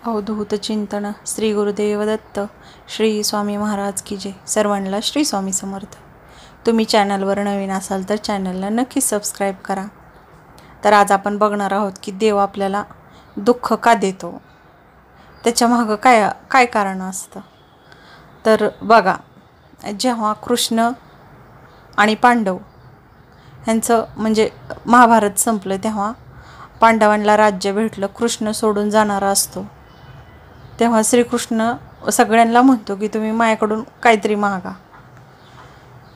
अवधूत चिंतन श्री गुरुदेव दत्त श्री स्वामी महाराज की जय। सर्वांना श्री स्वामी समर्थ। तुम्ही चॅनलवर नवीन असाल तर चॅनलला नक्की सबस्क्राईब करा। तर आज आपण बघणार आहोत की देव आपल्याला दुःख का देतो, त्याच्या मागे काय काय कारण असतं। तर बघा, जेव्हा कृष्ण आणि पांडव यांचं म्हणजे महाभारत संपलं तेव्हा पांडवांना राज्य भेटलं, कृष्ण सोडून जाणारा असतो। तेव्हा श्रीकृष्ण सगळ्यांना म्हणतो की तुम्ही माझ्याकडून काहीतरी मागा।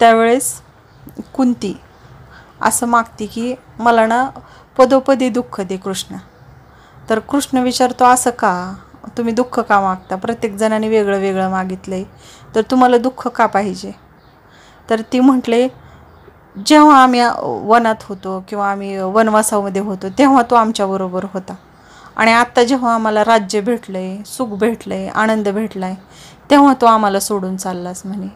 त्यावेळेस कुंती असं मागते की मला ना पदोपदी दुःख दे कृष्ण। तर कृष्ण विचारतो असं का, तुम्ही दुःख का मागता, प्रत्येक जणाने वेगळं वेगळं मागितलंय, तर तुम्हाला दुःख का पाहिजे। तर ती म्हटले जेव्हा आम्ही वनात होतो किंवा आम्ही वनवासामध्ये होतो तेव्हा तो आमच्याबरोबर होता, आणि आत्ता जेव्हा आम्हाला राज्य भेटलंय, सुख भेटलंय, आनंद भेटलाय, तेव्हा तो आम्हाला सोडून चाललास म्हणे।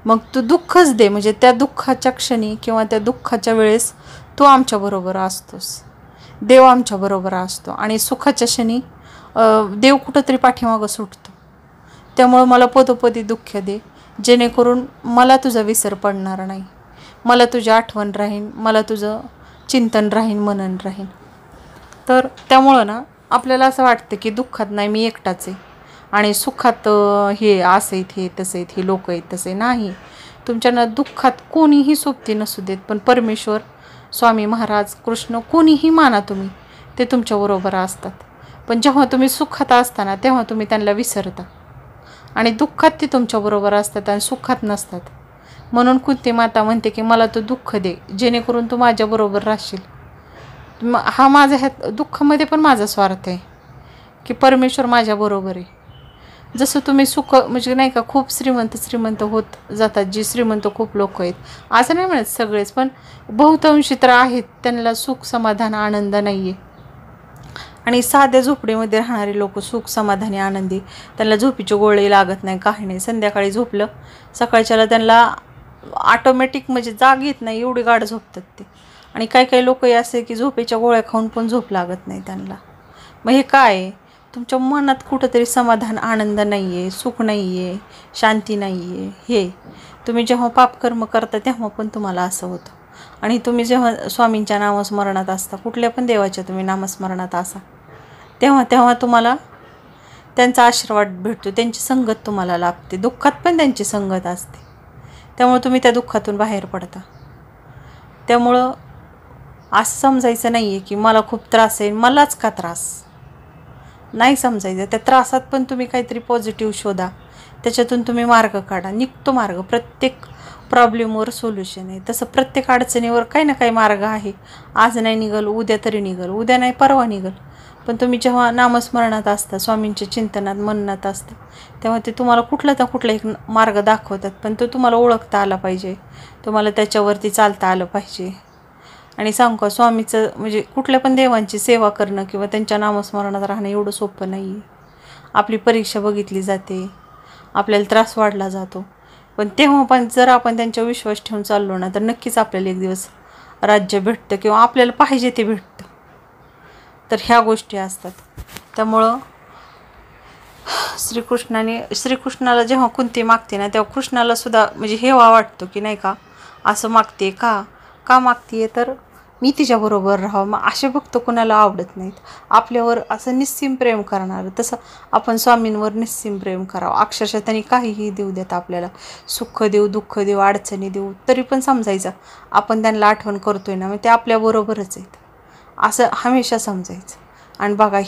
मग तू दुःखच दे, म्हणजे त्या दुःखाच्या क्षणी किंवा त्या दुःखाच्या वेळेस तू आमच्याबरोबर असतोस, देव आमच्याबरोबर असतो, आणि सुखाच्या क्षणी देव कुठंतरी पाठीमागं सुटतो। त्यामुळे मला पदोपदी दुःख दे, जेणेकरून मला तुझा विसर पडणार नाही, मला तुझी आठवण राहीन, मला तुझं चिंतन राहीन, मनन राहीन। तर त्यामुळं ना आपल्याला असं वाटतं की दुःखात नाही मी एकटाच आहे, आणि सुखात हे असं आहेत, हे तसं आहेत, हे लोक आहेत, तसे नाही। तुमच्या दुःखात कोणीही सोबती नसू देत, पण परमेश्वर, स्वामी महाराज, कृष्ण, कोणीही माना तुम्ही, ते तुमच्याबरोबर असतात। पण जेव्हा तुम्ही सुखात असताना तेव्हा तुम्ही त्यांना विसरता, आणि दुःखात ते तुमच्याबरोबर असतात आणि सुखात नसतात। म्हणून कुंती माता म्हणते की मला तू दुःख दे, जेणेकरून तू माझ्याबरोबर राहशील। हा माझा ह्यात दुःखामध्ये पण माझा स्वार्थ आहे की परमेश्वर माझ्याबरोबर आहे। जसं तुम्ही सुख म्हणजे नाही का, खूप श्रीमंत होत जातात, जी श्रीमंत खूप लोक आहेत, असं नाही म्हणत सगळेच, पण बहुतांशी तर आहेत, त्यांना सुख समाधान आनंद नाही आहे। आणि साध्या झोपडीमध्ये राहणारे लोक सुख समाधानी आनंदी, त्यांना झोपीची गोळी लागत नाही, काही नाही, संध्याकाळी झोपलं सकाळच्याला त्यांना ऑटोमॅटिक म्हणजे जाग येत नाही, एवढी गाढ झोपतात ते। आणि काही काही लोक असे की झोपेच्या गोळ्या खाऊन पण झोप लागत नाही त्यांना। मग हे काय, तुमच्या मनात कुठंतरी समाधान आनंद नाही आहे, सुख नाही आहे, शांती नाही आहे। हे तुम्ही जेव्हा पापकर्म करता तेव्हा पण तुम्हाला असं होतं, आणि तुम्ही जेव्हा स्वामींच्या नामस्मरणात असता, कुठल्या पण देवाच्या तुम्ही नामस्मरणात असा, तेव्हा तेव्हा तुम्हाला त्यांचा आशीर्वाद भेटतो, त्यांची संगत तुम्हाला लाभते, दुःखात पण त्यांची संगत असते। त्यामुळे तुम्ही त्या दुःखातून बाहेर पडता। त्यामुळं असं समजायचं नाही आहे की मला खूप त्रास आहे, मलाच का त्रास, नाही समजायचं। त्या त्रासात पण तुम्ही काहीतरी पॉझिटिव्ह शोधा, त्याच्यातून तुम्ही मार्ग काढा, निघतो मार्ग। प्रत्येक प्रॉब्लेमवर सोल्युशन आहे, तसं प्रत्येक अडचणीवर काही ना काही मार्ग आहे। आज नाही निघल, उद्या तरी निघल, उद्या नाही परवा निघल। पण तुम्ही जेव्हा नामस्मरणात असता, स्वामींच्या चिंतनात मननात असता, तेव्हा ते तुम्हाला कुठला तर कुठला एक मार्ग दाखवतात, पण तो तुम्हाला ओळखता आला पाहिजे, तुम्हाला त्याच्यावरती चालता आलं पाहिजे। आणि सांगू का, स्वामीचं म्हणजे कुठल्या पण देवांची सेवा करणं किंवा त्यांच्या नामस्मरणात राहणं एवढं सोपं नाही आहे। आपली परीक्षा बघितली जाते, आपल्याला त्रास वाढला जातो, पण तेव्हा पण जर आपण त्यांच्या विश्वास ठेवून चाललो ना, तर नक्कीच आपल्याला एक दिवस राज्य भेटतं किंवा आपल्याला पाहिजे ते भेटतं। तर ह्या गोष्टी असतात। त्यामुळं श्रीकृष्णाला जेव्हा कुंती मागते ना, तेव्हा कृष्णाला सुद्धा म्हणजे हेवा वाटतो की नाही का, असं मागते का मागते, तर मी तिच्याबरोबर राहावं। मग असे भक्त कोणाला आवडत नाहीत, आपल्यावर असं निस्सीम प्रेम करणार। तसं आपण स्वामींवर निस्सीम प्रेम करावं। अक्षरशः त्यांनी काहीही देऊ देत आपल्याला, सुख देऊ, दुःख देऊ, अडचणी देऊ, तरी पण समजायचं आपण त्यांना आठवण करतोय ना, मग ते आपल्याबरोबरच आहेत, असं हमेशा समजायचं। आणि बघा,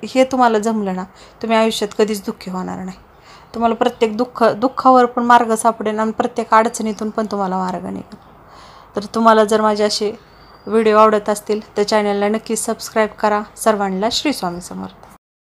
हे तुम्हाला जमलं ना, तुम्ही आयुष्यात कधीच दुःखी होणार नाही। तुम्हाला प्रत्येक दुःखावर पण मार्ग सापडेल, आणि प्रत्येक अडचणीतून पण तुम्हाला मार्ग निघेल। तर तुम्हाला जर माझे असे व्हिडिओ आवडत असतील तर चॅनलला नक्की सबस्क्राईब करा। सर्वांना श्री स्वामी समर्थ।